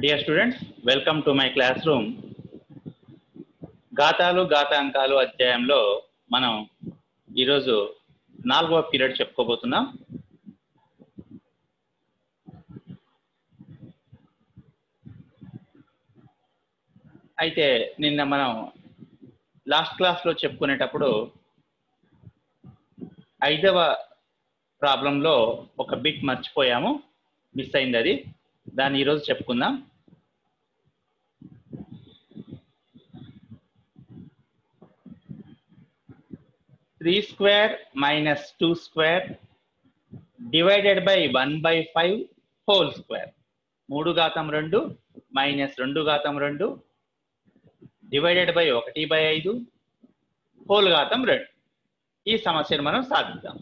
Dear students, welcome to my classroom. గాతాలు గాతాంకాలు అధ్యాయంలో మనం ఈరోజు 4వ పీరియడ్ చెప్పుకోబోతున్నాం. అయితే నిన్న మనం లాస్ట్ క్లాస్లో చెప్పుకునేటప్పుడు 5వ ప్రాబ్లంలో ఒక బిట్ మర్చిపోయాము, మిస్ అయింది. అది దాన్ని ఈరోజు చెప్పుకుందాం. Three square minus 2 square divided by 1/5 whole square. 3 ఘాతం 2 minus 2 ఘాతం 2 divided by 1/5 whole ఘాతం 2. ఈ సమస్యను మనం సాధిద్దాం.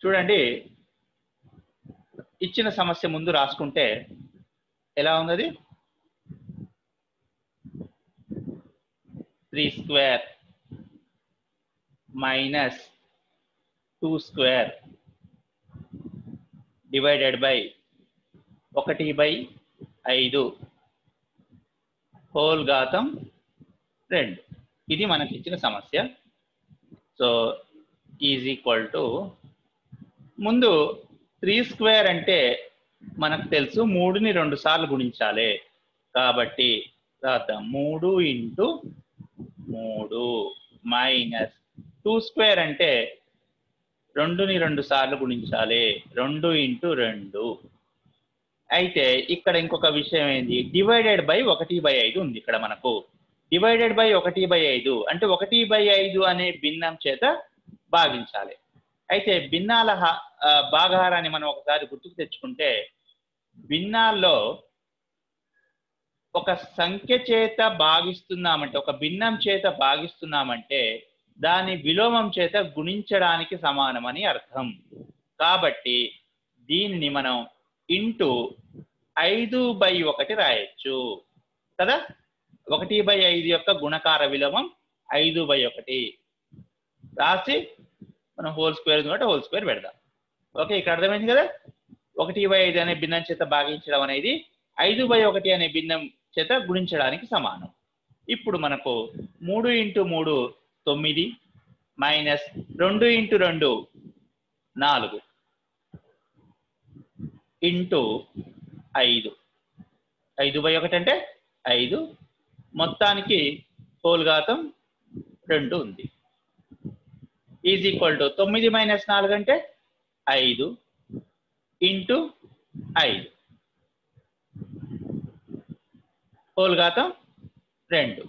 చూడండి, ఇచ్చిన సమస్య ముందు రాసుకుంటే ఎలా ఉంది? 3 square minus 2 square divided by 1/5 whole ఘాతం 2. ఇది మనకి ఇచ్చిన సమస్య. సో ఈజ్ ఈక్వల్ టు, ముందు 3 స్క్వేర్ అంటే మనకు తెలుసు 3ని 2 సార్లు గుణించాలి. కాబట్టి రాద్దాం 3 × 3 మైనస్ 2 స్క్వేర్ అంటే 2ని 2 సార్లు గుణించాలి, 2 × 2. అయితే ఇక్కడ ఇంకొక విషయం ఏంది, డివైడెడ్ బై 1/5 ఉంది. ఇక్కడ మనకు డివైడెడ్ బై 1/5 అంటే 1/5 అనే భిన్నం చేత భాగించాలి. అయితే భిన్నాల భాగాహారాన్ని మనం ఒకసారి గుర్తుకు తెచ్చుకుంటే, భిన్నాల్లో ఒక సంఖ్య చేత భాగిస్తున్నామంటే, ఒక భిన్నం చేత భాగిస్తున్నామంటే దాని విలోమం చేత గుణించడానికి సమానమని అర్థం. కాబట్టి దీనిని మనం ఇంటూ 5/1 రాయొచ్చు కదా. 1/5 యొక్క గుణకార విలోమం 5/1 రాసి మనం హోల్ స్క్వేర్ కాబట్టి హోల్ స్క్వేర్ పెడదాం. ఓకే, ఇక్కడ అర్థమైంది కదా. 1/5 అనే భిన్నం చేత భాగించడం అనేది 5/1 అనే భిన్నం చేత గుణించడానికి సమానం. ఇప్పుడు మనకు 3 × 3 9 మైనస్ 2 × 2 4 ఇంటూ 5. 5/1 అంటే 5, మొత్తానికి హోల్ ఘాతం 2 ఉంది. ఈజ్ ఈక్వల్ టు 9 - 4 అంటే 5 ఇంటూ 5 హోల్ ఘాతం 2.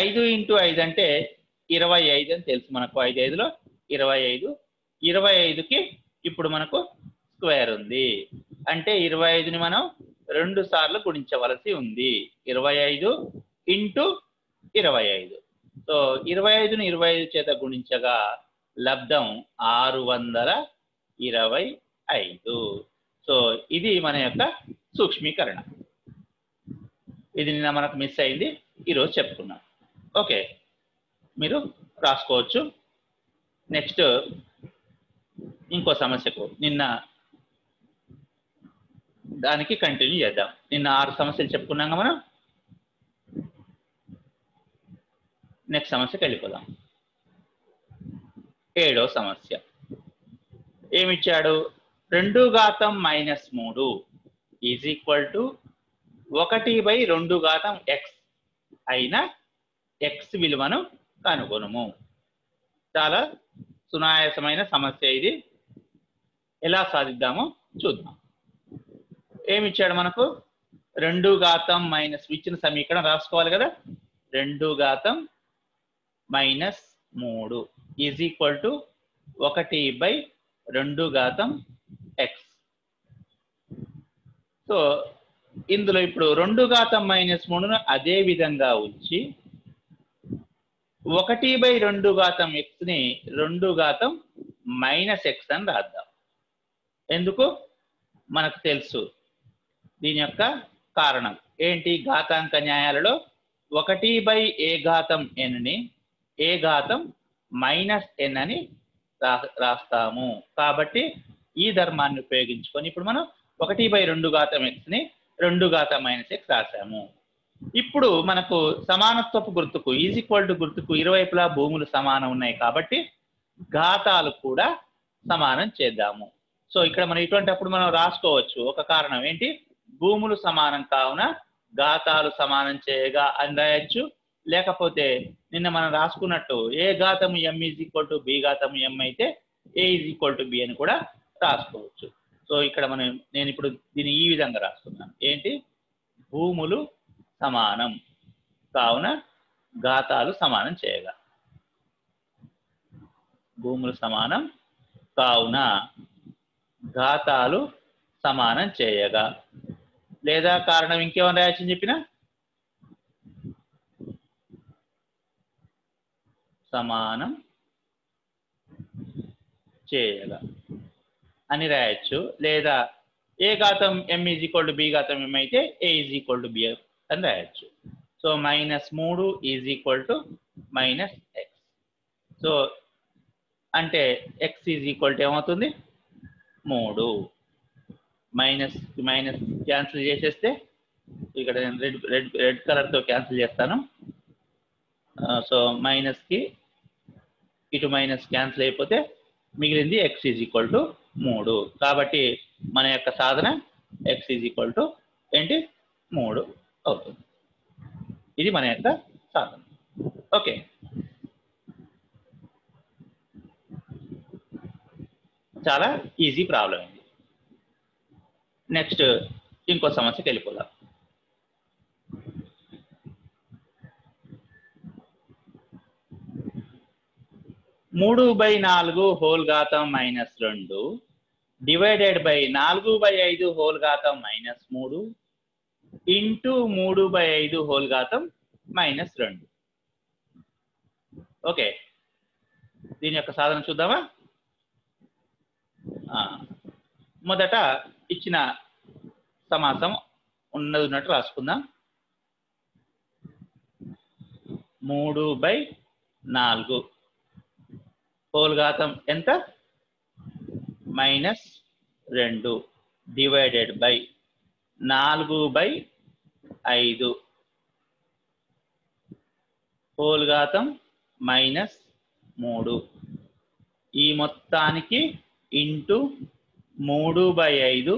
5 × 5 అంటే 25 అని తెలుసు మనకు. 5 × 5 25. 25కి ఇప్పుడు మనకు స్క్వేర్ ఉంది. అంటే 25ని మనం 2 సార్లు గుణించవలసి ఉంది. 25 ఇంటూ 25. సో 25ని 25 చేత గుణించగా లబ్ధం 625. సో ఇది మన యొక్క సూక్ష్మీకరణ. ఇది నిన్న మనకు మిస్ అయింది, ఈరోజు చెప్పుకున్నాం. ఓకే, మీరు రాసుకోవచ్చు. నెక్స్ట్ ఇంకో సమస్యకు నిన్న దానికి కంటిన్యూ చేద్దాం. నిన్న 6 సమస్యలు చెప్పుకున్నాక మనం నెక్స్ట్ సమస్యకి వెళ్ళిపోదాం. 7వ సమస్య ఏమిచ్చాడు? 2 ఘాతం -3 ఈజ్ ఈక్వల్ టు 1/2 ఘాతం x అయిన x విలువను కనుగొనుము. చాలా సునాయాసమైన సమస్య ఇది. ఎలా సాధిద్దామో చూద్దాం. ఏమిచ్చాడు మనకు? 2 ఘాతం మైనస్, ఇచ్చిన సమీకరణం రాసుకోవాలి కదా. 2 ఘాతం -3 is equal to 1/2 ఘాతం x. So ఇందులో ఇప్పుడు 2 ఘాతం -3ను అదే విధంగా ఉంచి 1/2 ఘాతం xని 2 ఘాతం -x అని రాద్దాం. ఎందుకు? మనకు తెలుసు దీని యొక్క కారణం ఏంటి. ఘాతాంక న్యాయాలలో 1/a ఘాతం nని a ఘాతం -n అని రాస్తాము. కాబట్టి ఈ ధర్మాన్ని ఉపయోగించుకొని ఇప్పుడు మనం 1/2 ఘాతం xని 2 ఘాతం -x రాసాము. ఇప్పుడు మనకు సమానత్వపు గుర్తుకు గుర్తుకు ఇరువైపులా భూములు సమానం ఉన్నాయి కాబట్టి ఘాతాలు కూడా సమానం చేద్దాము. సో ఇక్కడ మనం ఇటువంటిప్పుడు మనం రాసుకోవచ్చు. ఒక కారణం ఏంటి, భూములు సమానం కావున ఘాతాలు సమానం చేయగా అని రాయొచ్చు. లేకపోతే నిన్న మనం రాసుకున్నట్టు ఏ ఘాతము m b ఘాతము m అయితే a b అని కూడా రాసుకోవచ్చు. సో ఇక్కడ నేను ఇప్పుడు దీన్ని ఈ విధంగా రాస్తున్నాను. ఏంటి, భూములు సమానం కావున ఘాతాలు సమానం చేయగా, భూములు సమానం కావున ఘాతాలు సమానం చేయగా, లేదా కారణం ఇంకేమైనా రాయొచ్చని చెప్పిన సమానం చేయగా అని రాయొచ్చు. లేదా ఏ ఘాతం m b ఘాతం m అయితే a b అని రాయొచ్చు. So -3 -x. సో అంటే x ఏమవుతుంది, 3. మైనస్ మైనస్ క్యాన్సిల్ చేసేస్తే ఇక్కడ నేను రెడ్ కలర్తో క్యాన్సిల్ చేస్తాను. సో మైనస్కి ఇటు మైనస్ క్యాన్సిల్ అయిపోతే మిగిలింది x 3. కాబట్టి మన యొక్క సాధన x ఏంటి, 3 అవుతుంది. ఇది మన యొక్క సాధన. ఓకే, చాలా ఈజీ ప్రాబ్లం ఇది. నెక్స్ట్ ఇంకో సమస్యకి వెళ్ళిపోదాం. మూడు బై 4 హోల్ ఘాతం -2 డివైడెడ్ బై 4/5 హోల్ ఘాతం -3 ఇంటూ 3/5 హోల్ ఘాతం -2. ఓకే, దీని యొక్క సాధన చూద్దామా. మొదట ఇచ్చిన సమాసం ఉన్నట్టు రాసుకుందాం. 3/4 హోల్ ఘాతం ఎంత, -2 డివైడెడ్ బై 4/5 హోల్ ఘాతం -3. ఈ మొత్తానికి ఇంటూ 3/5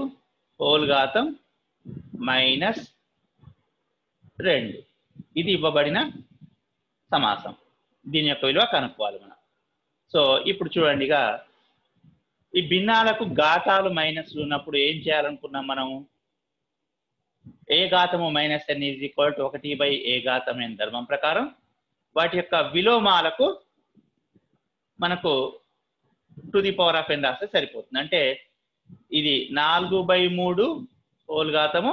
హోల్ ఘాతం -2. ఇది ఇవ్వబడిన సమాసం. దీని యొక్క విలువ కనుక్కోవాలి మనం. సో ఇప్పుడు చూడండి, ఈ భిన్నాలకు ఘాతాలు మైనస్లు ఉన్నప్పుడు ఏం చేయాలనుకున్నాం మనం. ఏ ఘాతము -n 1/a ఘాతం n ధర్మం ప్రకారం వాటి యొక్క విలోమాలకు మనకు n రాస్తే సరిపోతుంది. అంటే ఇది 4/3 హోల్ ఘాతము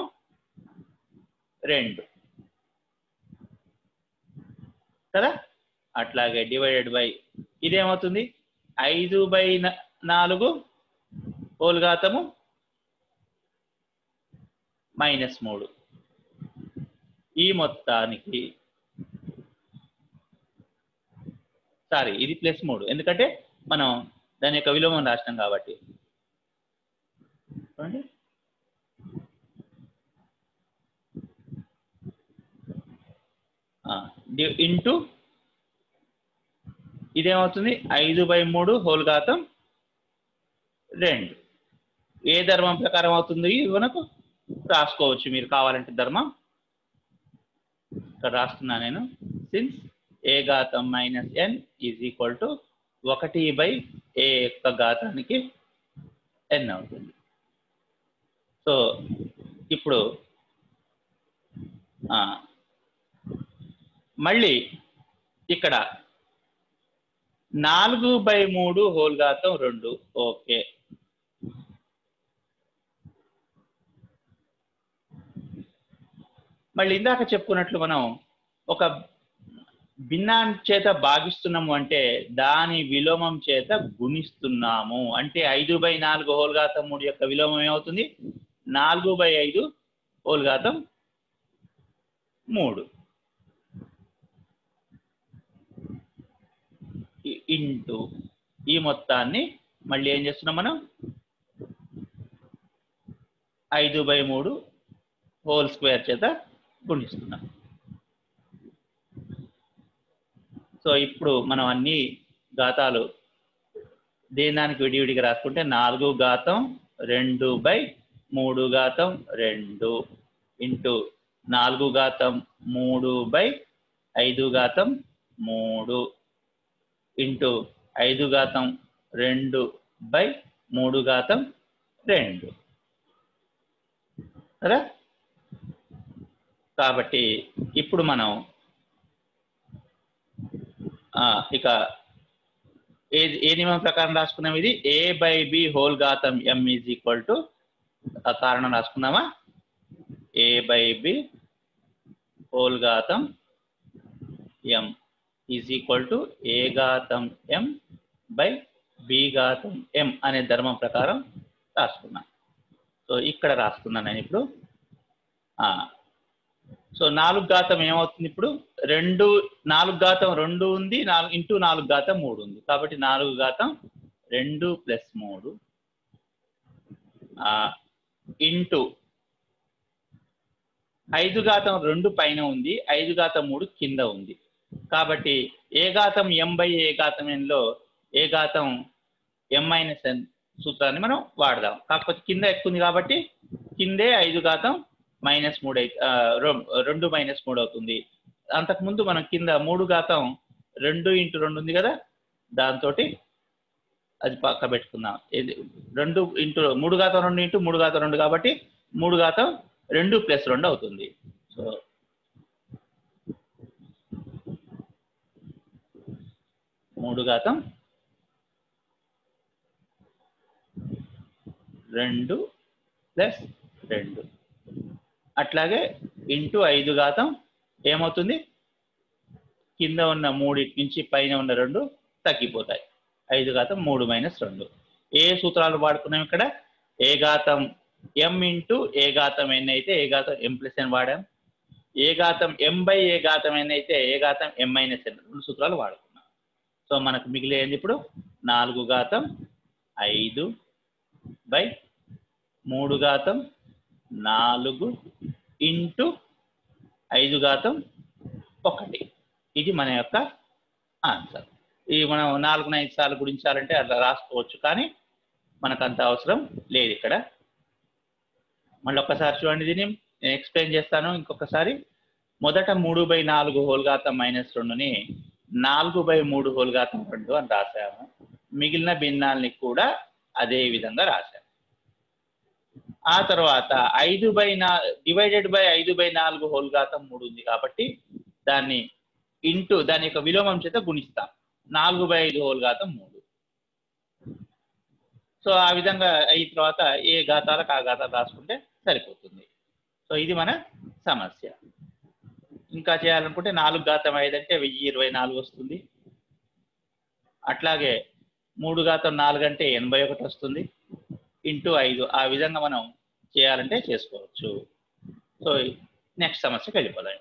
2 కదా. అట్లాగే డివైడెడ్ బై ఇదేమవుతుంది 5/4 హోల్ ఘాతము -3. ఈ మొత్తానికి ఇది +3 ఎందుకంటే మనం దాని యొక్క విలోమం రాసినాం కాబట్టి. ఇంటూ ఇదేమవుతుంది 5/3 హోల్ ఘాతం 2. ఏ ధర్మం ప్రకారం అవుతుంది మనకు రాసుకోవచ్చు మీరు కావాలంటే ధర్మం. ఇక్కడ రాస్తున్నా నేను. సిన్స్ ఏ ఘాతం -n = 1/a యొక్క ఘాతానికి n అవుతుంది. సో ఇప్పుడు మళ్ళీ ఇక్కడ 4/3 హోల్ ఘాతం 2. ఓకే, మళ్ళీ ఇందాక చెప్పుకున్నట్లు మనం ఒక భిన్నాన్ని చేత భాగిస్తున్నాము అంటే దాని విలోమం చేత గుణిస్తున్నాము. అంటే 5/4 హోల్ ఘాతం 3 యొక్క విలోమం ఏమవుతుంది, 4/5 హోల్ ఘాతం 3 ఇంటూ ఈ మొత్తాన్ని మళ్ళీ ఏం చేస్తున్నాం మనం 5/3 హోల్ స్క్వేర్ చేత గుణిస్తున్నాం. సో ఇప్పుడు మనం అన్ని ఘాతాలు దేనానికి విడివిడిగా రాసుకుంటే 4 ఘాతం 2/3 ఘాతం 2 ఇంటూ 4 ఘాతం 3/5 ఘాతం 3 ఇంటూ 5 ఘాతం 2/3 ఘాతం 2 కదా. కాబట్టి ఇప్పుడు మనం ఇక ఏ నియమం ప్రకారం రాసుకున్నాం? ఇది a/b హోల్ ఘాతం m ఈజ్ ఈక్వల్ టు కారణం రాసుకుందామా? a/b హోల్ ఘాతం m is equal to a ఘాతం m బై b ఘాతం m అనే ధర్మం ప్రకారం రాసుకున్నాం. సో ఇక్కడ రాస్తున్నాను నేను ఇప్పుడు. సో 4 ఘాతం ఏమవుతుంది ఇప్పుడు? 4 ఘాతం 2 ఉంది, 4 ఇంటూ 4 ఘాతం 3 ఉంది. కాబట్టి 4 ఘాతం 2 ప్లస్ 3 ఇంటూ 5 ఘాతం 2 పైన ఉంది, 5 ఘాతం 3 కింద ఉంది. కాబట్టి ఏ ఘాతం m బై ఏ ఘాతం n లో ఏ ఘాతం m మైనస్ n సూత్రాన్ని మనం వాడదాం. కాకపోతే కింద ఎక్కువ ఉంది కాబట్టి కిందే 5 ఘాతం -3 2 -3 అవుతుంది. అంతకుముందు మనం కింద 3 ఘాతం 2 ఇంటూ 2 ఉంది కదా, దాంతో అది పక్క పెట్టుకుందాం. 2 ఇంటూ 3 ఘాతం 2 ఇంటూ 3 ఘాతం 2 కాబట్టి 3 ఘాతం 2 ప్లస్ 2 అవుతుంది. సో 3 ఘాతం 2 ప్లస్ 2 అట్లాగే ఇంటూ 5 ఘాతం ఏమవుతుంది? కింద ఉన్న 3 నుంచి పైన ఉన్న 2 తగ్గిపోతాయి. 5 ఘాతం 3 మైనస్ 2. ఏ సూత్రాలు వాడుకున్నాం ఇక్కడ? ఏ ఘాతం m ఇంటూ ఏ ఘాతం n అయితే ఏ ఘాతం m ప్లస్ n వాడాం. ఏ ఘాతం m బై ఏ ఘాతం n అయితే ఏ ఘాతం m మైనస్ n, 2 సూత్రాలు వాడుకున్నాం. సో మనకు మిగిలేది ఇప్పుడు 4 ఘాతం 5 బై 3 ఘాతం 4 ఇంటూ 5 ఘాతం 1. ఇది మన యొక్క ఆన్సర్. ఇది మనం 4 5 సార్లు గుణించాలంటే అట్లా రాసుకోవచ్చు, కానీ మనకు అంత అవసరం లేదు ఇక్కడ. మళ్ళీ ఒక్కసారి చూడండి, దీన్ని నేను ఎక్స్ప్లెయిన్ చేస్తాను ఇంకొకసారి. మొదట 3/4 హోల్ ఘాతం -2ని 4/3 హోల్ ఘాతం 2 అని రాసాము. మిగిలిన భిన్నాల్ని కూడా అదే విధంగా రాశాము. ఆ తర్వాత 5/4 హోల్ ఘాతం 3 ఉంది కాబట్టి దాన్ని ఇంటూ దాని యొక్క విలోమం చేత గుణిస్తాం. 4/5 హోల్ ఘాతం 3. సో ఆ విధంగా అయిన తర్వాత ఏ ఘాతాలకు ఆ ఘాతాలు రాసుకుంటే సరిపోతుంది. సో ఇది మన సమస్య. ఇంకా చేయాలనుకుంటే 4 ఘాతం 5 అంటే 1024 వస్తుంది. అట్లాగే 3 ఘాతం 4 అంటే 81 వస్తుంది. ఇంటూ 5 ఆ విధంగా మనం చేయాలంటే చేసుకోవచ్చు. సో నెక్స్ట్ సమస్యకి వెళ్ళిపోదాం.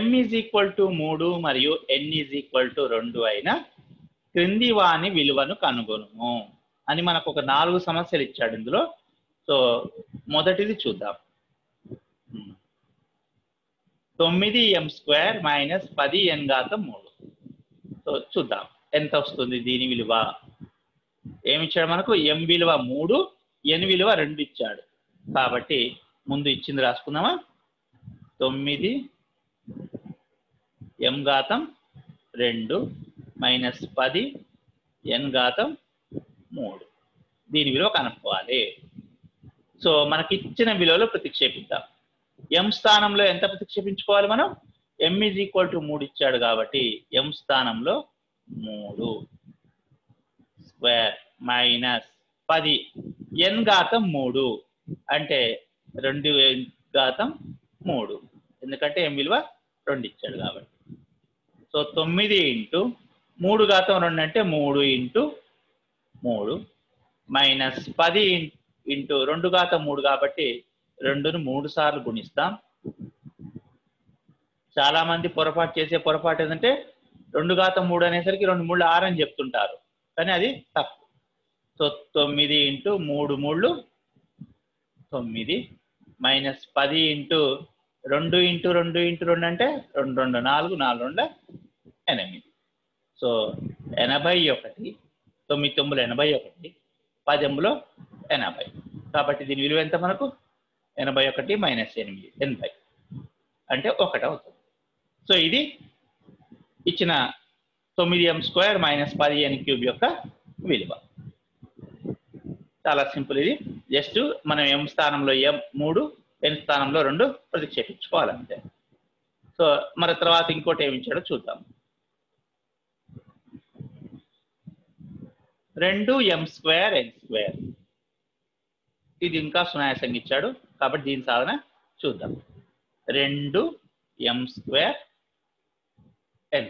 m ఈజ్ ఈక్వల్ టు 3 మరియు n ఈజ్ ఈక్వల్ టు 2 అయిన క్రింది వాని విలువను కనుగొనుము అని మనకు ఒక 4 సమస్యలు ఇచ్చాడు ఇందులో. సో మొదటిది చూద్దాం. 9m² minus 10n ఘాతం 3. సో చూద్దాం ఎంత వస్తుంది దీని విలువ. ఏమి ఇచ్చాడు మనకు? m విలువ 3, n విలువ 2 ఇచ్చాడు. కాబట్టి ముందు ఇచ్చింది రాసుకుందామా? 9m ఘాతం 2 మైనస్ 10n ఘాతం 3 దీని విలువ కనుక్కోవాలి. సో మనకి ఇచ్చిన విలువలో ప్రతిక్షేపిద్దాం. m స్థానంలో ఎంత ప్రతిక్షేపించుకోవాలి మనం? m ఈజ్ ఈక్వల్ టు 3 ఇచ్చాడు కాబట్టి m స్థానంలో 3 స్క్వేర్ మైనస్ 10 n ఘాతం 3 అంటే 2 ఘాతం 3, ఎందుకంటే m విలువ 2 ఇచ్చాడు కాబట్టి. సో 9 ఇంటూ 3 ఘాతం 2 అంటే 3 ఇంటూ 3 మైనస్ 10 ఇంటూ 2 ఘాతం 3 కాబట్టి 2ను 3 సార్లు గుణిస్తాం. చాలా మంది పొరపాటు చేసే పొరపాటు ఏంటంటే 2 ఘాతం 3 అనేసరికి 2 3 6 అని చెప్తుంటారు, కానీ అది తప్పు. So 9 into 3 3 9 minus 10 into 2 into 2 into 2 అంటే 2 2 4 4 2 8. సో 81, 9 9 81, 10 80. కాబట్టి దీని విలువ ఎంత మనకు? 81 మైనస్ 8 80 అంటే 1 అవుతుంది. సో ఇది ఇచ్చిన 9m² మైనస్ 10n³ యొక్క విలువ. చాలా సింపుల్. ఇది జస్ట్ మనం m స్థానంలో 3, n స్థానంలో 2 ప్రతిక్షేపించుకోవాలంటే. సో మరి తర్వాత ఇంకోటి ఏమి ఇచ్చాడో చూద్దాం. 2m² n². ఇది ఇంకా సునాయాసంగా ఇచ్చాడు కాబట్టి దీని సాధన చూద్దాం. 2m² n².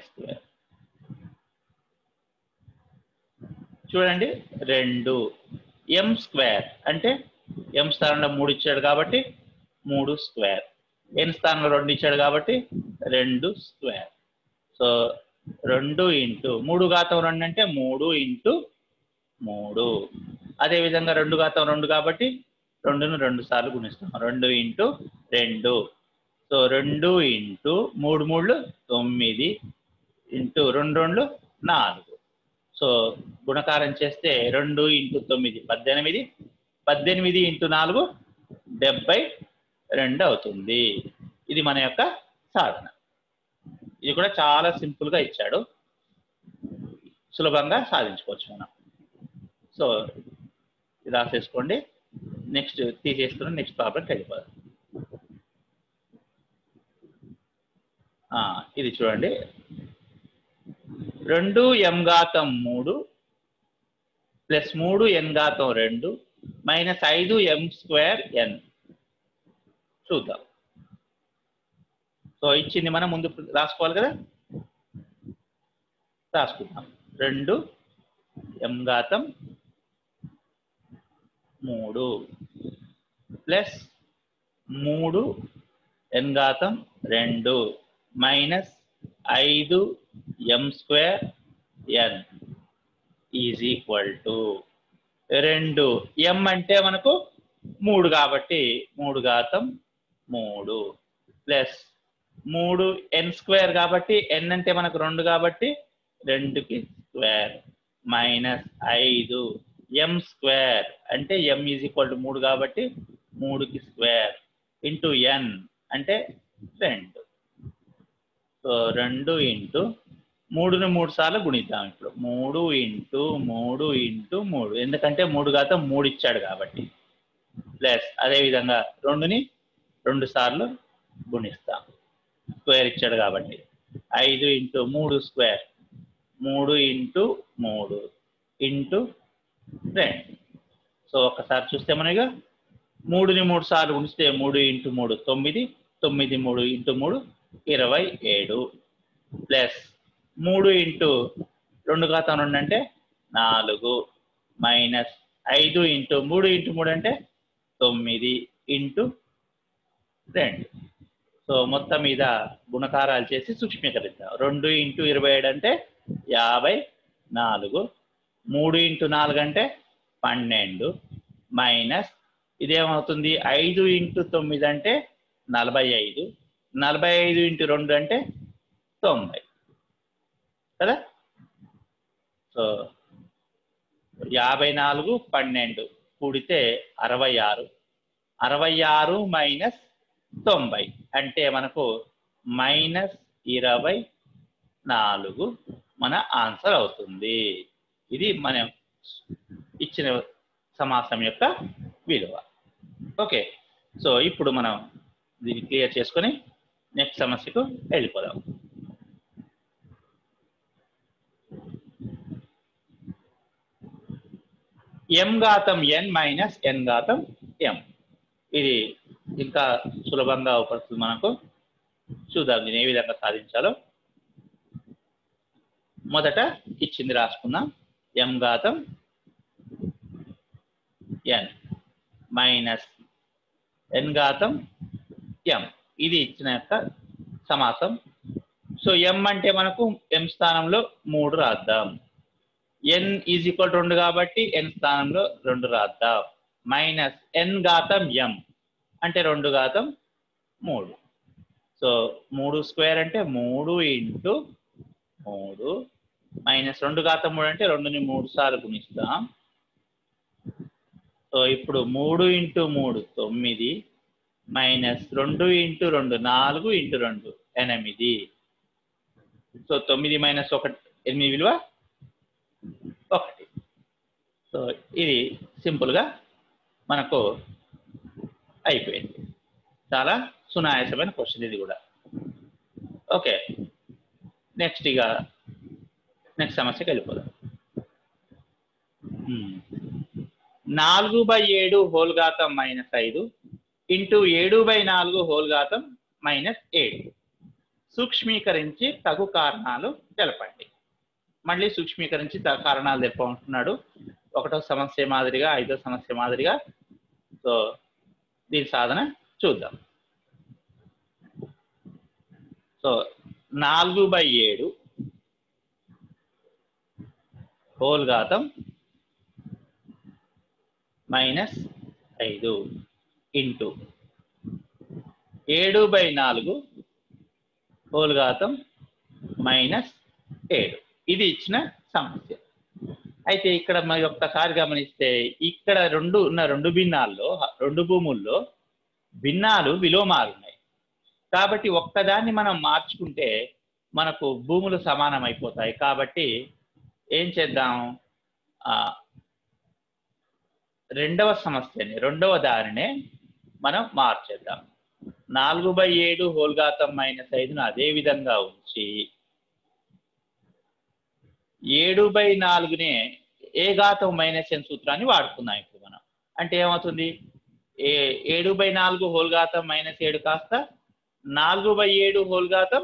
చూడండి, 2m² అంటే m స్థానంలో 3 ఇచ్చాడు కాబట్టి 3², n స్థానంలో 2 ఇచ్చాడు కాబట్టి 2². సో 2 ఇంటూ 3 ఘాతం 2 అంటే 3 ఇంటూ 3. అదేవిధంగా 2 ఘాతం 2 కాబట్టి 2ను 2 సార్లు గుణిస్తాం. 2 into 2. So 2 into 3 3 9 into 2 2 4. So గుణకారం చేస్తే 2 ఇంటూ 9 18, 18 ఇంటూ 4 72 అవుతుంది. ఇది మన యొక్క సాధన. ఇది కూడా చాలా సింపుల్గా ఇచ్చాడు, సులభంగా సాధించుకోవచ్చు మనం. సో ఇది రాసేసుకోండి. నెక్స్ట్ తీసేసుకుని నెక్స్ట్ ప్రాబ్లంకి వెళ్ళిపోదాం. ఇది చూడండి, 2m³ plus 3n² minus 5m²n. చూద్దాం. సో ఇచ్చింది మనం ముందు రాసుకోవాలి కదా, రాసుకుందాం. 2m³ 3 plus 3n² minus 5m²n is equal to 2. m అంటే మనకు 3 కాబట్టి 3³ ప్లస్ 3n² కాబట్టి n అంటే మనకు 2 కాబట్టి 2కి స్క్వేర్ మైనస్ 5m² అంటే m ఈజ్ ఈక్వల్ టు 3 కాబట్టి 3కి స్క్వేర్ ఇంటూ n అంటే 2. సో 2 ఇంటూ 3ను 3 సార్లు గుణిద్దాం. ఇప్పుడు 3 ఇంటూ 3 ఇంటూ 3, ఎందుకంటే 3 ఘాతం 3 ఇచ్చాడు కాబట్టి, ప్లస్ అదేవిధంగా 2ని 2 సార్లు గుణిస్తాం, స్క్వేర్ ఇచ్చాడు కాబట్టి. 5 into 3 square, 3 into 3 into 2. So ఒకసారి చూస్తే మనగా 3ని 3 సార్లు గుణిస్తే 3 ఇంటూ 3 9, 9 3 ఇంటూ 3 27 ప్లస్ 3 ఇంటూ 2 ఘాతం 2 అంటే 4 మైనస్ 5 ఇంటూ 3 ఇంటూ 3 అంటే 9 ఇంటూ 2. సో మొత్తం మీద గుణకారాలు చేసి సూక్ష్మీకరిద్దాం. 2 ఇంటూ 27 అంటే 54, 3 ఇంటూ 4 అంటే 12 మైనస్ ఇదేమవుతుంది 5 ఇంటూ 9 అంటే 45, 45 ఇంటూ 2 అంటే 90 కదా. సో 54 12 కూడితే 66, 66 మైనస్ 90 అంటే మనకు -24 మన ఆన్సర్ అవుతుంది. ఇది మనం ఇచ్చిన సమాసం యొక్క విలువ. ఓకే, సో ఇప్పుడు మనం దీన్ని క్లియర్ చేసుకొని నెక్స్ట్ సమస్యకు వెళ్ళిపోదాం. m⁻n minus n⁻m. ఇది ఇంకా సులభంగా అవుపడుతుంది మనకు. చూద్దాం దీన్ని ఏ విధంగా సాధించాలో. మొదట ఇచ్చింది రాసుకుందాం. m⁻n minus n⁻m. ఇది ఇచ్చిన యొక్క సమాసం సో m అంటే మనకు m స్థానంలో 3 రాద్దాం. n ఈజ్ ఈక్వల్ 2 కాబట్టి n స్థానంలో 2 రాద్దాం. మైనస్ n ఘాతం m అంటే 2 ఘాతం 3. సో 3 స్క్వేర్ అంటే 3 ఇంటూ 3 మైనస్ 2 ఘాతం 3 అంటే 2ని 3 సార్లు గుణిస్తాం. సో ఇప్పుడు 3 into 3 9 minus 2 into 2 4 into 2 8. So 9 minus 1 8 విలువ 1. సో ఇది సింపుల్గా మనకు అయిపోయింది. చాలా సునాయాసమైన క్వశ్చన్ ఇది కూడా. ఓకే, నెక్స్ట్ సమస్యకి వెళ్ళిపోదాం. 4/7 హోల్ ఘాతం -5 ఇంటూ 7/4 హోల్ ఘాతం -7 సూక్ష్మీకరించి తగు కారణాలు తెలపండి. మళ్ళీ సూక్ష్మీకరించి కారణాలు తెలపమంటున్నాడు. 1వ సమస్య మాదిరిగా 5వ సమస్య మాదిరిగా. సో దీని సాధన చూద్దాం. సో 4/7 హోల్ ఘాతం -5 ఇంటూ 7/4 హోల్ ఘాతం -7 ఇది ఇచ్చిన సమస్య. అయితే ఇక్కడ మరి ఒక్కసారి గమనిస్తే ఇక్కడ రెండు భిన్నాల్లో 2 భూముల్లో భిన్నాలు విలోమాలు ఉన్నాయి. కాబట్టి ఒక్కదాన్ని మనం మార్చుకుంటే మనకు భూములు సమానం అయిపోతాయి. కాబట్టి ఏం చేద్దాం, రెండవ దానినే మనం మార్చేద్దాం. 4/7 హోల్ ఘాతం -5ను అదే విధంగా ఉంచి 7/4నే ఏ ఘాతం -n సూత్రాన్ని వాడుకున్నాం ఇప్పుడు మనం. అంటే ఏమవుతుంది, 7/4 హోల్ ఘాతం -7 కాస్త 4/7 హోల్ ఘాతం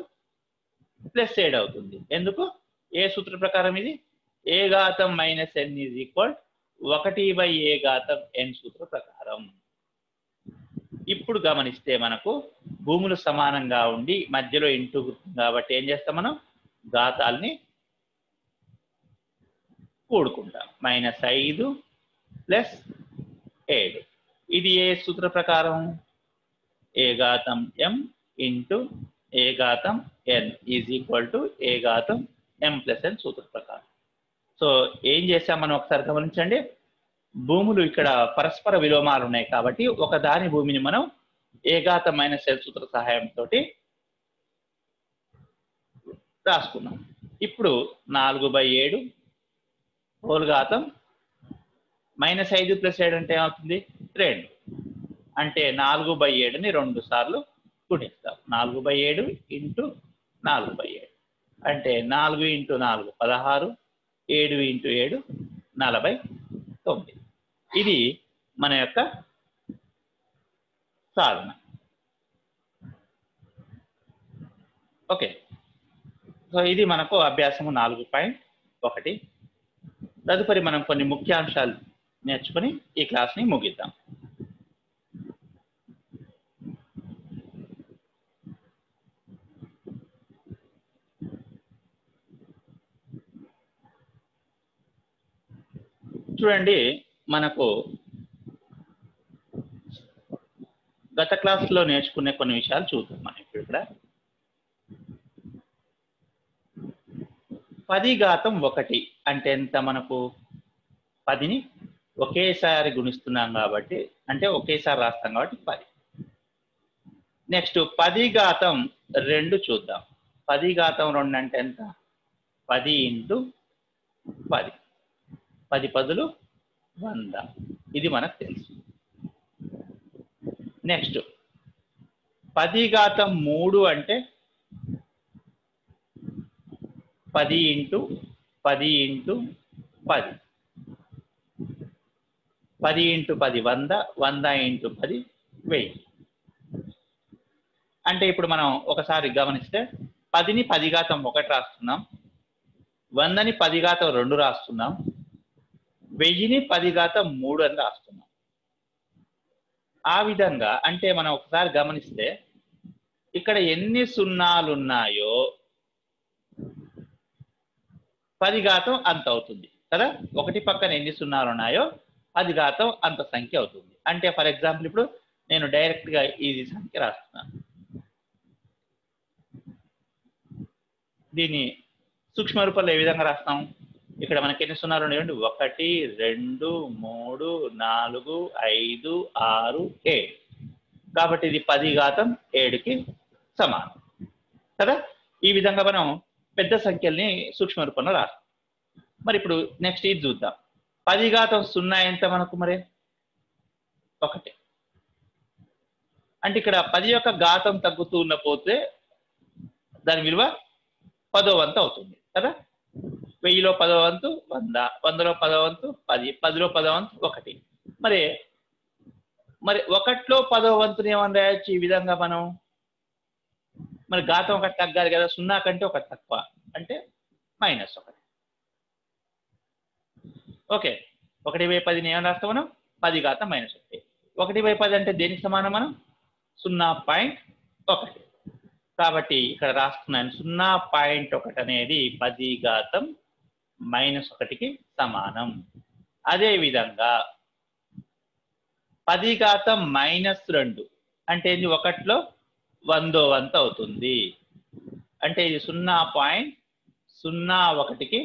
+7 అవుతుంది. ఎందుకు? ఏ సూత్ర ప్రకారం ఇది? ఏ ఘాతం -n is equal 1/a ఘాతం n సూత్ర ప్రకారం. ఇప్పుడు గమనిస్తే మనకు భూములు సమానంగా ఉండి మధ్యలో ఇంటూ గుర్తుంది కాబట్టి ఏం చేస్తాం, మనం ఘాతాల్ని కూడుకుంటాం. -5 + 7 ఇది ఏ సూత్ర ప్రకారం? ఏ ఘాతం m ఇంటూ ఏ ఘాతం n is equal to a ఘాతం m + n సూత్ర ప్రకారం. సో ఏం చేసాం మనం ఒకసారి గమనించండి. భూములు ఇక్కడ పరస్పర విలోమాలు ఉన్నాయి కాబట్టి ఒకదాని భూమిని మనం ఏ ఘాతం -n సూత్ర సహాయంతో రాసుకున్నాం. ఇప్పుడు 4/7 హోల్ ఘాతం -5 + 7 అంటే ఏమవుతుంది? 2. అంటే 4/7ని 2 సార్లు గుణిస్తాం. 4/7 ఇంటూ 4/7 అంటే 4 ఇంటూ 4 16, 7 ఇంటూ 7 49. ఇది మన యొక్క సాధన. ఓకే, సో ఇది మనకు అభ్యాసము 4.1. తదుపరి మనం కొన్ని ముఖ్యాంశాలు నేర్చుకుని ఈ క్లాస్ని ముగిద్దాం. చూడండి, మనకు గత క్లాస్లో నేర్చుకునే కొన్ని విషయాలు చూద్దాం. మనం ఇప్పుడు ఇక్కడ 10/1 అంటే ఎంత? మనకు 10ని ఒకేసారి గుణిస్తున్నాం కాబట్టి, అంటే ఒకేసారి రాస్తాం కాబట్టి 10. నెక్స్ట్ 10/2 చూద్దాం. 10/2 అంటే ఎంత? 10 ఇంటూ 10. 10 పదులు 100. ఇది మనకు తెలుసు. నెక్స్ట్ 10/3 అంటే 10 ఇంటూ 10 ఇంటూ 10. 10 into 10 100, 100 into 10 1000. అంటే ఇప్పుడు మనం ఒకసారి గమనిస్తే 10ని 10/1 రాస్తున్నాం, 100ని 10/2 రాస్తున్నాం, 1000ని 10/3 అని రాస్తున్నాం. ఆ విధంగా అంటే మనం ఒకసారి గమనిస్తే ఇక్కడ ఎన్ని సున్నాలు ఉన్నాయో 10 ఘాతం అంత అవుతుంది కదా. 1 పక్కన ఎన్ని సున్నాలు ఉన్నాయో 10 ఘాతం అంత సంఖ్య అవుతుంది. అంటే ఫర్ ఎగ్జాంపుల్ ఇప్పుడు నేను డైరెక్ట్ గా ఈ సంఖ్య రాస్తున్నాను. దీన్ని సూక్ష్మ రూపంలో ఏ విధంగా రాస్తాం? ఇక్కడ మనకి ఎన్ని సున్నాలు ఉన్నాయండి? 1 2 3 4 5 6 7. కాబట్టి ఇది 10 ఘాతం 7కి సమానం కదా. ఈ విధంగా మనం పెద్ద సంఖ్యల్ని సూక్ష్మ రూపంలో రాస్తాం. మరి ఇప్పుడు నెక్స్ట్ ఇది చూద్దాం. 10 ఘాతం 0 ఎంత మనకు? మరి 1. అంటే ఇక్కడ 10 యొక్క ఘాతం తగ్గుతూ ఉన్న పోతే దాని విలువ 10వ వంతు అవుతుంది కదా. 1000లో 10వ వంతు 100, 100లో 10వ వంతు 10, 10లో 10వ వంతు 1. మరి 1లో 10వ వంతుని ఏమని రాయొచ్చు ఈ విధంగా మనం? మరి ఘాతం 1 తగ్గాలి కదా, 0 కంటే 1 తక్కువ అంటే -1. ఓకే, 1/10ని ఏమని రాస్తాం మనం? 10 ఘాతం -1. 1/10 అంటే దేనికి సమానం మనం? 0.1. కాబట్టి ఇక్కడ రాస్తున్నాను 0.1 అనేది 10 ఘాతం -1కి సమానం. అదే విధంగా 10 ఘాతం -2 అంటే ఇది 1లో 100వ వంతు అవుతుంది. అంటే ఇది 0.01కి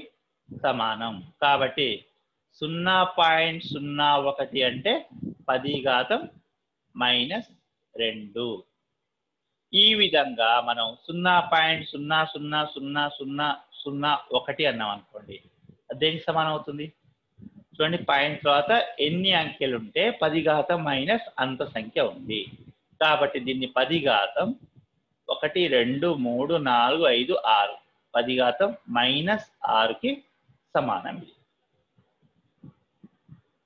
సమానం. కాబట్టి 0.01 అంటే 10 ఘాతం -2. ఈ విధంగా మనం 0.0000001 అన్నాం అనుకోండి, దేనికి సమానం అవుతుంది? చూడండి, పాయింట్ తర్వాత ఎన్ని అంకెలు ఉంటే 10 ఘాతం మైనస్ అంత సంఖ్య ఉంది. కాబట్టి దీన్ని 10 ఘాతం 1 2 3 4 5 6 10 ఘాతం -6కి సమానం.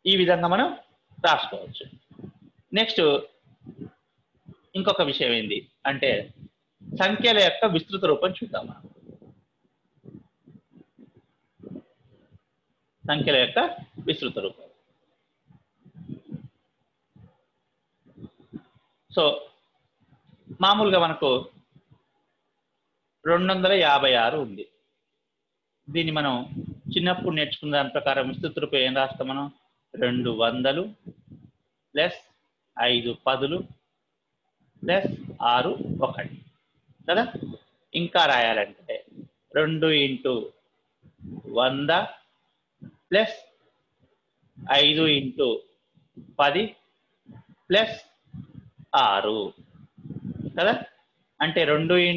ఈ విధంగా మనం రాసుకోవచ్చు. నెక్స్ట్ ఇంకొక విషయం ఏంది అంటే సంఖ్యల యొక్క విస్తృత రూపం చూద్దాం మనం. సంఖ్యల యొక్క విస్తృత రూపం. సో మామూలుగా మనకు 256 ఉంది. దీన్ని మనం చిన్నప్పుడు నేర్చుకున్న దాని ప్రకారం విస్తృత రూపం ఏం రాస్తాం మనం? 200 ప్లస్ 5 10లు ప్లస్ 6 1 కదా. ఇంకా రాయాలంటే 2 × 100 ప్లస్ 5 × 10 ప్లస్ 6 కదా. అంటే 2 ×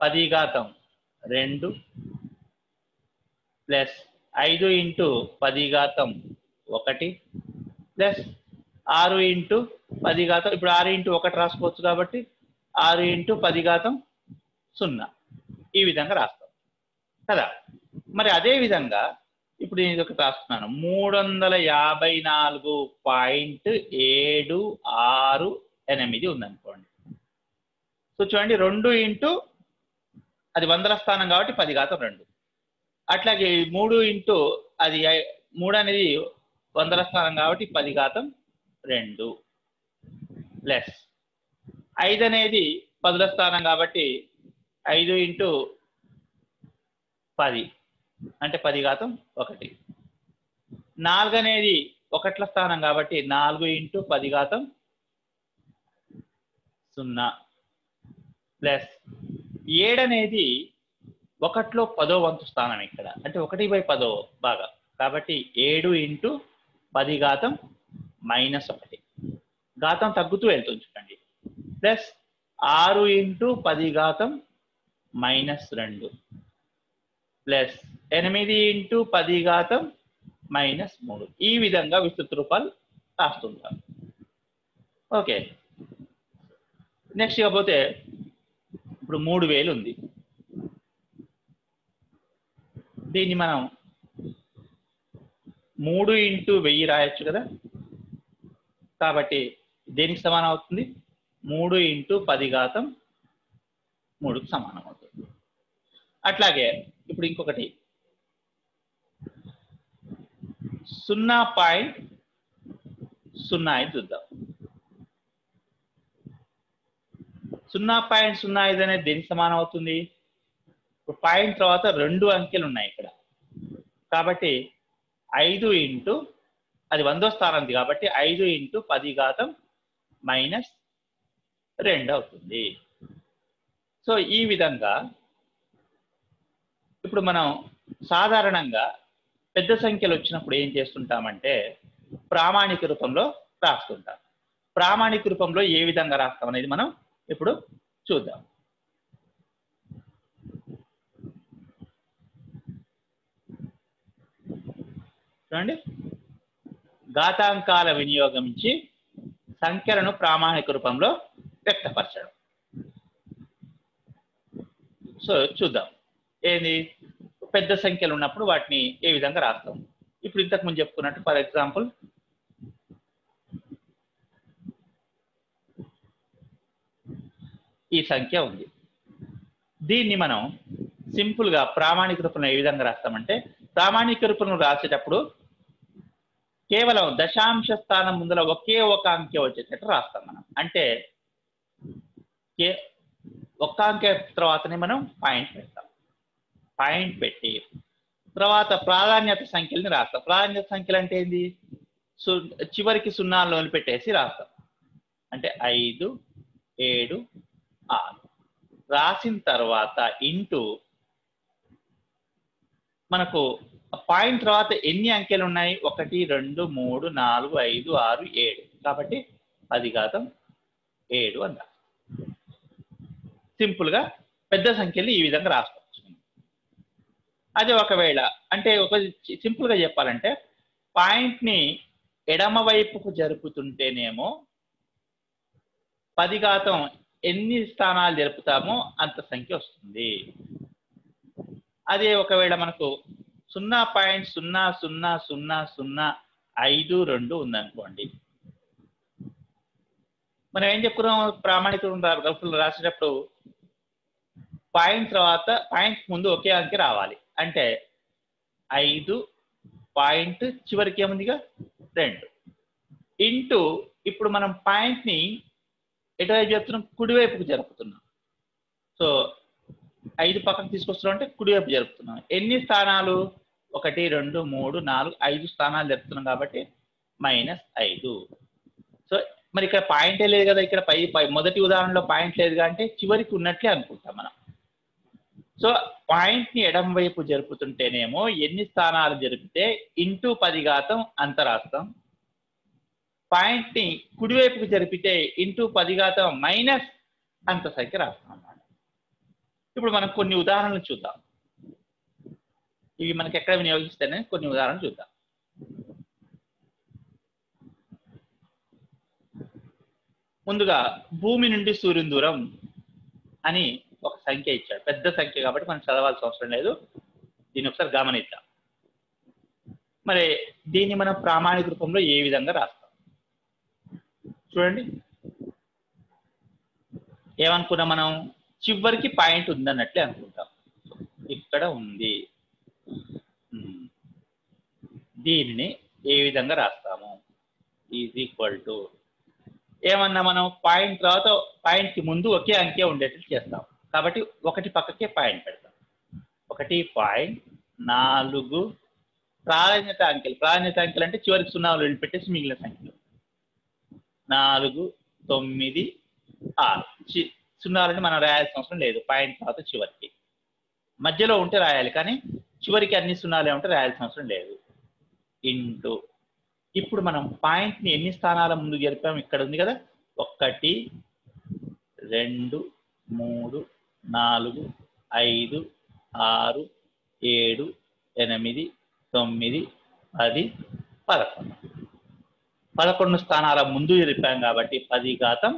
10 ఘాతం 2 ప్లస్ 5 × 10 ఘాతం 1 ప్లస్ 6 × 10 ఘాతం, ఇప్పుడు 6 × 1 రాసుకోవచ్చు కాబట్టి 6 × 10 ఘాతం 0. ఈ విధంగా రాస్తాం కదా. మరి అదే విధంగా ఇప్పుడు నేను ఇది ఒకటి రాస్తున్నాను, 356.768 ఉందనుకోండి. సో చూడండి, 2 × అది వందల స్థానం కాబట్టి 10 ఘాతం 2. అట్లాగే 3 × అది 3 అనేది వందల స్థానం కాబట్టి 10 ఘాతం 2 ప్లస్ 5 అనేది 10ల స్థానం కాబట్టి 5 × 10 అంటే 10 ఘాతం 1. 4 అనేది 1ల స్థానం కాబట్టి 4 × 10 ఘాతం 0 ప్లస్ 7 అనేది 1లో 10వ వంతు స్థానం ఇక్కడ, అంటే 1/10వ భాగం కాబట్టి 7 × 10 ఘాతం -1. ఘాతం తగ్గుతూ వెళ్తుంది చూడండి. Plus 6 × 10 ఘాతం -2 plus 8 × 10 ఘాతం -3. ఈ విధంగా విస్తృత రూపాలు రాస్తుంటాం. ఓకే, నెక్స్ట్ ఇకపోతే ఇప్పుడు 3000 ఉంది. దీన్ని మనం 3 × 1000 రాయొచ్చు కదా. కాబట్టి దేనికి సమానం అవుతుంది? 3 × 10 ఘాతం 3కు సమానం అవుతుంది. అట్లాగే ఇప్పుడు ఇంకొకటి 0.05 చూద్దాం. 0.05 అనేది దేనికి సమానం అవుతుంది? పాయింట్ తర్వాత 2 అంకెలు ఉన్నాయి ఇక్కడ, కాబట్టి 5 ఇంటూ అది 100వ స్థానంది కాబట్టి 5 ఇంటూ 10 ఘాతం మైనస్ 2 అవుతుంది. సో ఈ విధంగా ఇప్పుడు మనం సాధారణంగా పెద్ద సంఖ్యలు వచ్చినప్పుడు ఏం చేస్తుంటామంటే ప్రామాణిక రూపంలో రాస్తుంటాం. ప్రామాణిక రూపంలో ఏ విధంగా రాస్తాం అనేది మనం ఇప్పుడు చూద్దాం. చూడండి, ఘాతాంకాల వినియోగించి సంఖ్యలను ప్రామాణిక రూపంలో వ్యక్తపరచడం. సో చూద్దాం ఏంది పెద్ద సంఖ్యలు ఉన్నప్పుడు వాటిని ఏ విధంగా రాస్తాం. ఇప్పుడు ఇంతకు ముందు చెప్పుకున్నట్టు ఫర్ ఎగ్జాంపుల్ ఈ సంఖ్య ఉంది. దీన్ని మనం సింపుల్ గా ప్రామాణిక రూపంలో ఏ విధంగా రాస్తామంటే ప్రామాణిక రూపంలో రాసేటప్పుడు కేవలం దశాంశ స్థానం ముందర ఒకే ఒక అంకె వచ్చేటట్టు రాస్తాం మనం. అంటే ఒక్క అంకె తర్వాతనే మనం పాయింట్ పెడతాం. పాయింట్ పెట్టి తర్వాత ప్రాధాన్యత సంఖ్యలని రాస్తాం. ప్రాధాన్యత సంఖ్యలు అంటే ఏంది? చివరికి సున్నాలు వదిలిపెట్టేసి రాస్తాం. అంటే 5, 7, 6 రాసిన తర్వాత ఇంటూ మనకు పాయింట్ తర్వాత ఎన్ని అంకెలు ఉన్నాయి? 1, 2, 3, 4, 5, 6, 7 కాబట్టి 10 ఘాతం 7 అని రాస్తాం. సింపుల్ గా పెద్ద సంఖ్యలు ఈ విధంగా రాసుకోవచ్చు. అదే ఒకవేళ అంటే ఒక సింపుల్ గా చెప్పాలంటే పాయింట్ ని ఎడమ వైపుకు జరుపుతుంటేనేమో 10 ఘాతం ఎన్ని స్థానాలు జరుపుతామో అంత సంఖ్య వస్తుంది. అదే ఒకవేళ మనకు 0.000052 ఉందనుకోండి, మనం ఏం చెప్పుకున్నాం? ప్రామాణిక రూపంలో రాసేటప్పుడు పాయింట్ తర్వాత పాయింట్ ముందు ఒకే అంకె రావాలి. అంటే 5 పాయింట్ చివరికి ఏముందిగా 2 ఇంటూ ఇప్పుడు మనం పాయింట్ ని ఎటువైపు జరుపుతున్నాం? కుడివైపుకు జరుపుతున్నాం. సో 5 పక్కకు తీసుకొస్తున్నాం అంటే కుడివైపు జరుపుతున్నాం. ఎన్ని స్థానాలు? 1, 2, 3, 4, 5 స్థానాలు జరుపుతున్నాం కాబట్టి -5. సో మరి ఇక్కడ పాయింటే లేదు కదా, ఇక్కడ మొదటి ఉదాహరణలో పాయింట్ లేదు అంటే చివరికి ఉన్నట్లే అనుకుంటాం మనం. సో పాయింట్ ని ఎడమ వైపు జరుపుతుంటేనేమో ఎన్ని స్థానాలు జరిపితే ఇంటూ 10 ఘాతం అంత రాస్తాం. పాయింట్ ని కుడివైపుకు జరిపితే ఇంటూ 10 ఘాతం మైనస్ అంత సంఖ్య రాస్తాం అన్నమాట. ఇప్పుడు మనం కొన్ని ఉదాహరణలు చూద్దాం. ఇవి మనకి ఎక్కడ వినియోగిస్తేనే కొన్ని ఉదాహరణలు చూద్దాం. ముందుగా భూమి నుండి సూర్యుని దూరం అని ఒక సంఖ్య ఇచ్చాడు. పెద్ద సంఖ్య కాబట్టి మనం చదవాల్సిన అవసరం లేదు. దీన్ని ఒకసారి గమనిద్దాం. మరి దీన్ని మనం ప్రామాణిక రూపంలో ఏ విధంగా రాస్తాం చూడండి. ఏమనుకున్నాం మనం? చివరికి పాయింట్ ఉందన్నట్లే అనుకుంటాం. ఇక్కడ ఉంది. దీనిని ఏ విధంగా రాస్తాము? ఈజ్ ఈక్వల్ టు ఏమన్నా మనం పాయింట్ తర్వాత పాయింట్ కి ముందు ఒకే అంకె ఉండేటట్టు చేస్తాం. కాబట్టి 1 పక్కకే పాయింట్ పెడతాం. 1.4 ప్రాధాన్యత అంకెలు. ప్రాధాన్యత అంకెలు అంటే చివరికి సున్నాలు పెట్టేసి మిగిలిన సంఖ్యలు 4, 9, 6 సున్నాలని మనం రాయాల్సిన అవసరం లేదు. పాయింట్ తర్వాత చివరికి మధ్యలో ఉంటే రాయాలి, కానీ చివరికి అన్ని సున్నాలే ఉంటే రాయాల్సిన అవసరం లేదు. ఇంటూ ఇప్పుడు మనం పాయింట్ ని ఎన్ని స్థానాల ముందు జరిపాం? ఇక్కడ ఉంది కదా, 1, 2, 3, 4, 5, 6, 7, 8, 9, 10, 11. 11 స్థానాల ముందు జరిపాం కాబట్టి 10 ఘాతం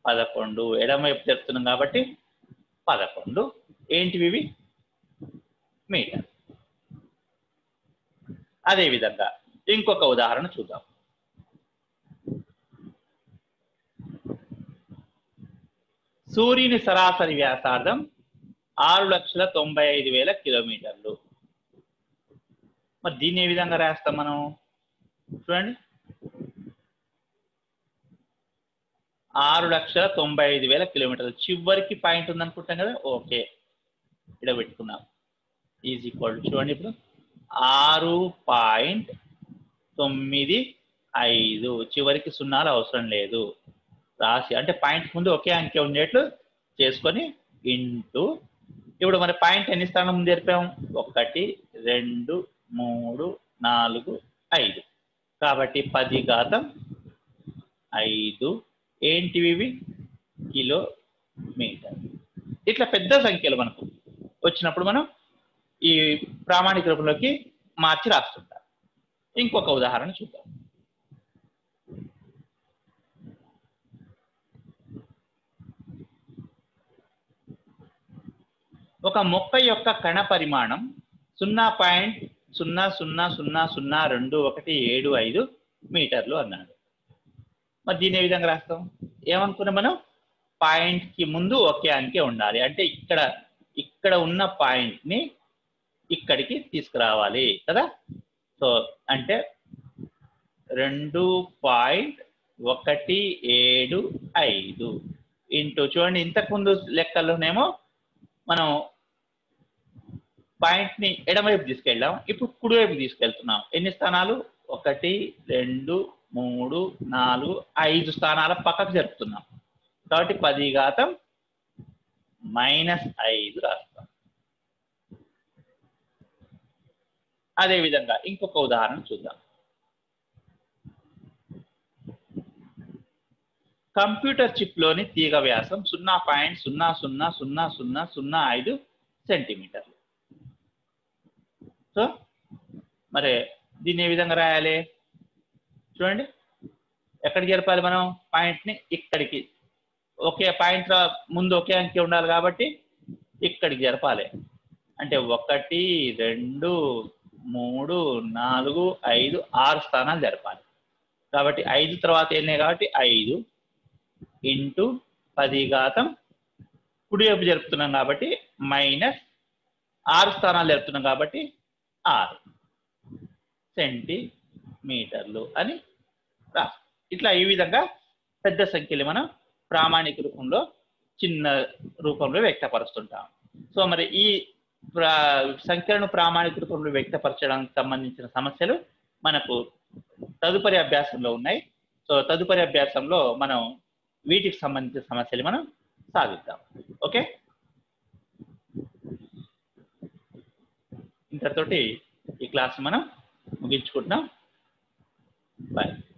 11. ఎడమవైపు జరుపుతున్నాం కాబట్టి 11. ఏంటివి ఇవి? మీటర్. అదేవిధంగా ఇంకొక ఉదాహరణ చూద్దాం. సూర్యుని సరాసరి వ్యాసార్థం 6,95,000 కిలోమీటర్లు. మరి దీన్ని ఏ విధంగా రాస్తాం మనం? చూడండి, 6,95,000 కిలోమీటర్లు. చివరికి పాయింట్ ఉందనుకుంటాం కదా, ఓకే ఇక్కడ పెట్టుకున్నాం. ఈజ్ ఈక్వల్ టు చూడండి, ఇప్పుడు 6.95 చివరికి సున్నాలు అవసరం లేదు రాసి అంటే పాయింట్ ముందు ఒకే అంకె ఉండేట్లు చేసుకొని ఇంటూ ఇప్పుడు మన పాయింట్ ఎన్ని స్థానం ముందు జరిపాం 1 2 3 4 5 కాబట్టి 10⁵5 ఏంటివి ఇవి కిలోమీటర్ ఇట్లా పెద్ద సంఖ్యలు మనకు వచ్చినప్పుడు మనం ఈ ప్రామాణిక రూపంలోకి మార్చి రాస్తుంటాం ఇంకొక ఉదాహరణ చూద్దాం ఒక మొక్క యొక్క కణ పరిమాణం 0.00002175 మీటర్లు అన్నాడు మరి దీని ఏ విధంగా రాస్తాం ఏమనుకున్నాం మనం పాయింట్ కి ముందు ఒకే అంకె ఉండాలి అంటే ఇక్కడ ఉన్న పాయింట్ ని ఇక్కడికి తీసుకురావాలి కదా సో అంటే 2.175 ఇంటూ చూడండి ఇంతకుముందు లెక్కల్లోనేమో మనం పాయింట్ ని ఎడమవైపు తీసుకెళ్ళాం ఇప్పుడు కుడివైపు తీసుకెళ్తున్నాం ఎన్ని స్థానాలు 1 2 3 4 5 స్థానాల పక్కకు జరుపుతున్నాం కాబట్టి 10⁻⁻5 రాస్తాం అదే విధంగా ఇంకొక ఉదాహరణ చూద్దాం కంప్యూటర్ చిప్ లోని తీగ వ్యాసం 0.000005 సెంటీమీటర్లు సో మరి దీన్ని ఏ విధంగా రాయాలి చూడండి ఎక్కడికి జరపాలి మనం పాయింట్ ని ఇక్కడికి ఒకే పాయింట్ ముందు ఒకే అంకె ఉండాలి కాబట్టి ఇక్కడికి జరపాలి అంటే 1 2 3 4 5 6 స్థానాలు జరపాలి కాబట్టి 5 తర్వాత ఎన్నే కాబట్టి 5 ఇంటూ 10⁻⁻ కుడివైపు జరుపుతున్నాం కాబట్టి -6 స్థానాలు జరుపుతున్నాం కాబట్టి 6 సెంటీమీటర్లు అని రాస్తాం ఇట్లా ఈ విధంగా పెద్ద సంఖ్యలు మనం ప్రామాణిక రూపంలో చిన్న రూపంలో వ్యక్తపరుస్తుంటాం సో మరి ఈ సంఖ్యలను ప్రామాణిక రూపంలో వ్యక్తపరచడానికి సంబంధించిన సమస్యలు మనకు తదుపరి అభ్యాసంలో ఉన్నాయి సో తదుపరి అభ్యాసంలో మనం వీటికి సంబంధించిన సమస్యలు మనం సాధిద్దాం ఓకే ఇంతతోటి ఈ క్లాస్ మనం ముగించుకుంటున్నాం బాయ్